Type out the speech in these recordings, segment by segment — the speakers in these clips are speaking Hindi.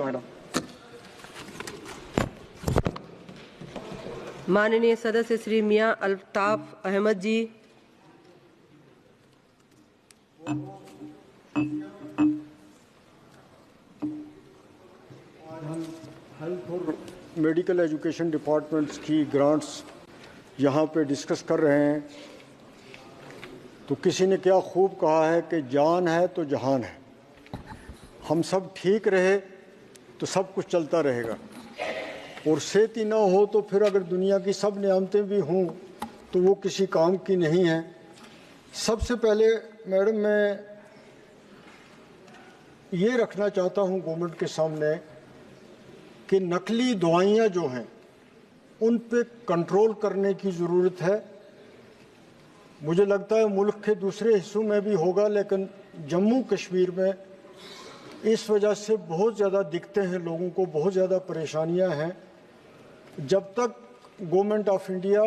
मैडम। माननीय सदस्य श्री मियां अल्ताफ अहमद जी। हेल्थ और मेडिकल एजुकेशन डिपार्टमेंट्स की ग्रांट्स यहाँ पे डिस्कस कर रहे हैं। तो किसी ने क्या खूब कहा है कि जान है तो जहान है। हम सब ठीक रहे तो सब कुछ चलता रहेगा, और सेहत ही ना हो तो फिर अगर दुनिया की सब नियामतें भी हों तो वो किसी काम की नहीं है। सबसे पहले मैडम मैं ये रखना चाहता हूँ गवर्नमेंट के सामने कि नकली दवाइयाँ जो हैं उन पे कंट्रोल करने की ज़रूरत है। मुझे लगता है मुल्क के दूसरे हिस्सों में भी होगा, लेकिन जम्मू कश्मीर में इस वजह से बहुत ज़्यादा दिक्कतें हैं, लोगों को बहुत ज़्यादा परेशानियां हैं। जब तक government of India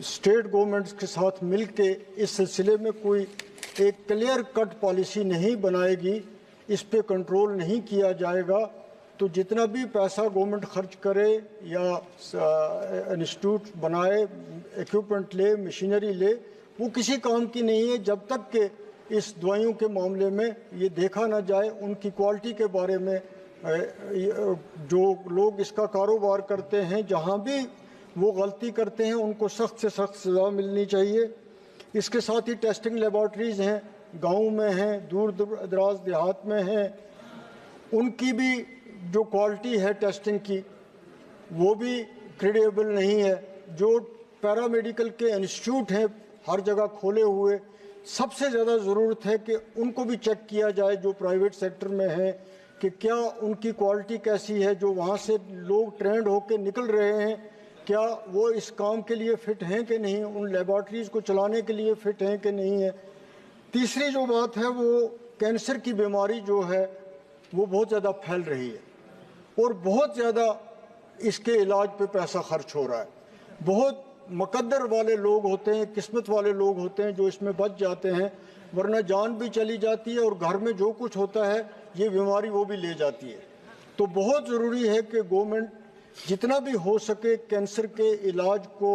state governments के साथ मिल के इस सिलसिले में कोई एक क्लियर कट पॉलिसी नहीं बनाएगी, इस पे कंट्रोल नहीं किया जाएगा, तो जितना भी पैसा गवर्नमेंट खर्च करे या इंस्टीट्यूट बनाए, इक्विपमेंट ले, मशीनरी ले, वो किसी काम की नहीं है जब तक कि इस दवाइयों के मामले में ये देखा ना जाए, उनकी क्वालिटी के बारे में। जो लोग इसका कारोबार करते हैं, जहाँ भी वो गलती करते हैं उनको सख्त से सख्त सज़ा मिलनी चाहिए। इसके साथ ही टेस्टिंग लेबॉर्ट्रीज़ हैं, गाँव में हैं, दूर दराज देहात में हैं, उनकी भी जो क्वालिटी है टेस्टिंग की वो भी क्रेडिबल नहीं है। जो पैरामेडिकल के इंस्टीट्यूट हैं हर जगह खोले हुए, सबसे ज़्यादा ज़रूरत है कि उनको भी चेक किया जाए जो प्राइवेट सेक्टर में है, कि क्या उनकी क्वालिटी कैसी है, जो वहाँ से लोग ट्रेंड होकर निकल रहे हैं क्या वो इस काम के लिए फ़िट हैं कि नहीं, उन लेबॉर्ट्रीज़ को चलाने के लिए फ़िट हैं कि नहीं है। तीसरी जो बात है वो कैंसर की बीमारी जो है वो बहुत ज़्यादा फैल रही है और बहुत ज़्यादा इसके इलाज पे पैसा खर्च हो रहा है। बहुत मुकद्दर वाले लोग होते हैं, किस्मत वाले लोग होते हैं जो इसमें बच जाते हैं, वरना जान भी चली जाती है और घर में जो कुछ होता है ये बीमारी वो भी ले जाती है। तो बहुत ज़रूरी है कि गवर्नमेंट जितना भी हो सके कैंसर के इलाज को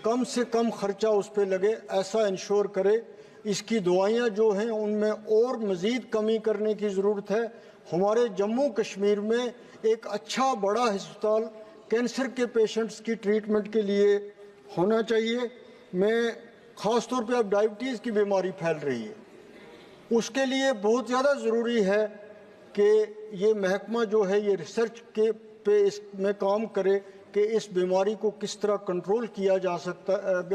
कम से कम खर्चा उस पर लगे, ऐसा इंश्योर करे। इसकी दवाइयाँ जो हैं उनमें और मज़ीद कमी करने की ज़रूरत है। हमारे जम्मू कश्मीर में एक अच्छा बड़ा अस्पताल कैंसर के पेशेंट्स की ट्रीटमेंट के लिए होना चाहिए। मैं ख़ास तौर पे अब डायबिटीज़ की बीमारी फैल रही है, उसके लिए बहुत ज़्यादा ज़रूरी है कि ये महकमा जो है ये रिसर्च के पे इसमें काम करे कि इस बीमारी को किस तरह कंट्रोल किया जा सकता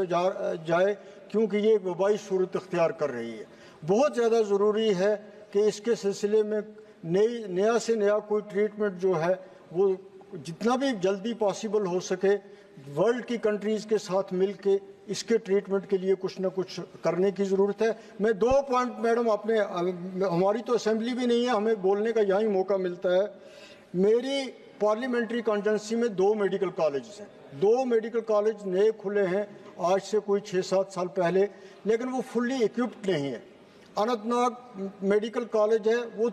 जाए, क्योंकि ये वबाई सूरत अख्तियार कर रही है। बहुत ज़्यादा ज़रूरी है कि इसके सिलसिले में नया से नया कोई ट्रीटमेंट जो है वो जितना भी जल्दी पॉसिबल हो सके वर्ल्ड की कंट्रीज़ के साथ मिल के इसके ट्रीटमेंट के लिए कुछ ना कुछ करने की ज़रूरत है। मैं 2 पॉइंट मैडम, आपने हमारी तो असेंबली भी नहीं है, हमें बोलने का यहाँ ही मौका मिलता है। मेरी पार्लियामेंट्री कॉन्स्टिट्यूंसी में 2 मेडिकल कॉलेज हैं, 2 मेडिकल कॉलेज नए खुले हैं आज से कोई 6-7 साल पहले, लेकिन वो फुल्ली इक्विप्ड नहीं है। अनंतनाग मेडिकल कॉलेज है, वो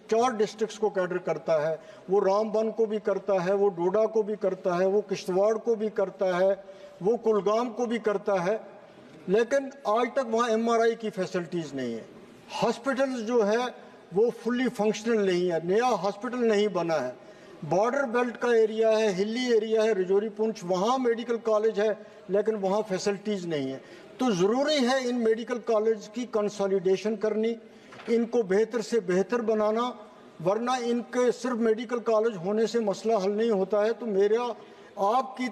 4 डिस्ट्रिक्ट्स को कैटर करता है, वो रामबन को भी करता है, वो डोडा को भी करता है, वो किश्तवाड़ को भी करता है, वो कुलगाम को भी करता है, लेकिन आज तक वहाँ MRI की फैसिलिटीज़ नहीं है। हॉस्पिटल्स जो है वो फुल्ली फंक्शनल नहीं है, नया हॉस्पिटल नहीं बना है। बॉर्डर बेल्ट का एरिया है, हिली एरिया है, रजौरी पुंछ, वहाँ मेडिकल कॉलेज है लेकिन वहाँ फैसिलिटीज़ नहीं है। तो ज़रूरी है इन मेडिकल कॉलेज की कंसोलिडेशन करनी, इनको बेहतर से बेहतर बनाना, वरना इनके सिर्फ मेडिकल कॉलेज होने से मसला हल नहीं होता है। तो मेरा आपकी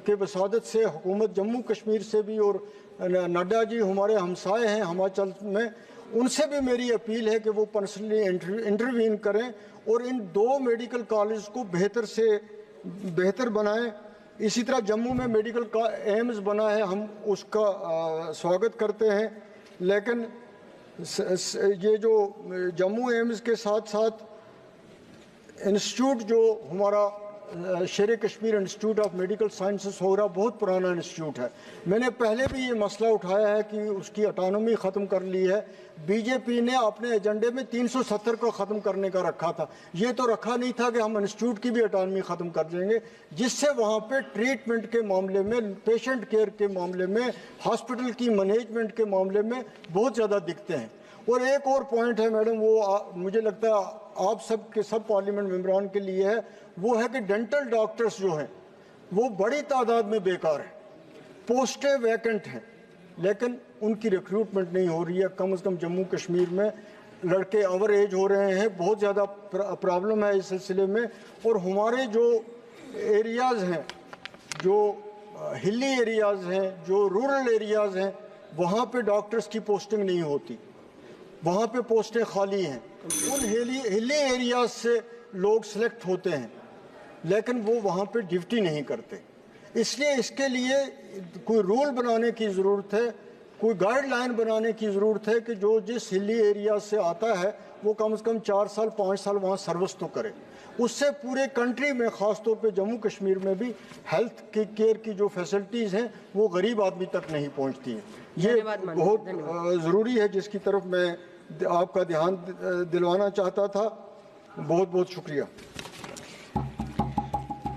के वसादत से हुकूमत जम्मू कश्मीर से भी, और नड्डा जी हमारे हमसाए हैं हिमाचल में, उनसे भी मेरी अपील है कि वो पर्सनली इंटरवीन करें और इन 2 मेडिकल कॉलेज को बेहतर से बेहतर बनाएं। इसी तरह जम्मू में मेडिकल एम्स बना है, हम उसका स्वागत करते हैं, लेकिन ये जो जम्मू एम्स के साथ साथ इंस्टीट्यूट जो हमारा Sher Kashmir institute of medical sciences होगरा बहुत पुराना इंस्टीट्यूट है। मैंने पहले भी ये मसला उठाया है कि उसकी ऑटोनॉमी ख़त्म कर ली है। बीजेपी ने अपने एजेंडे में 370 को ख़त्म करने का रखा था। ये तो रखा नहीं था कि हम इंस्टीट्यूट की भी ऑटोनॉमी ख़त्म कर देंगे, जिससे वहाँ पे ट्रीटमेंट के मामले में, पेशेंट केयर के मामले में, हॉस्पिटल की मैनेजमेंट के मामले में बहुत ज़्यादा दिखते हैं। और एक और पॉइंट है मैडम, वो मुझे लगता है आप सब के सब पार्लियामेंट मेंबरान के लिए है, वो है कि डेंटल डॉक्टर्स जो हैं वो बड़ी तादाद में बेकार हैं, पोस्टें वैकेंट हैं, लेकिन उनकी रिक्रूटमेंट नहीं हो रही है। कम से कम जम्मू कश्मीर में लड़के ओवर एज हो रहे हैं, बहुत ज़्यादा प्रॉब्लम है इस सिलसिले में। और हमारे जो एरियाज़ हैं, जो हिली एरियाज़ हैं, जो रूरल एरियाज़ हैं, वहाँ पे डॉक्टर्स की पोस्टिंग नहीं होती, वहाँ पे पोस्टें खाली हैं। उन हिली एरियाज से लोग सिलेक्ट होते हैं, लेकिन वो वहाँ पे ड्यूटी नहीं करते। इसलिए इसके लिए कोई रूल बनाने की ज़रूरत है, कोई गाइडलाइन बनाने की ज़रूरत है कि जो जिस हिली एरिया से आता है वो कम से कम 4 साल 5 साल वहाँ सर्विस तो करे। उससे पूरे कंट्री में, ख़ास तौर पे जम्मू कश्मीर में भी हेल्थ की केयर की जो फैसिलिटीज़ हैं वो गरीब आदमी तक नहीं पहुँचती हैं। ये बहुत ज़रूरी है, जिसकी तरफ मैं आपका ध्यान दिलवाना चाहता था। बहुत बहुत शुक्रिया।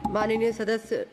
माननीय सदस्य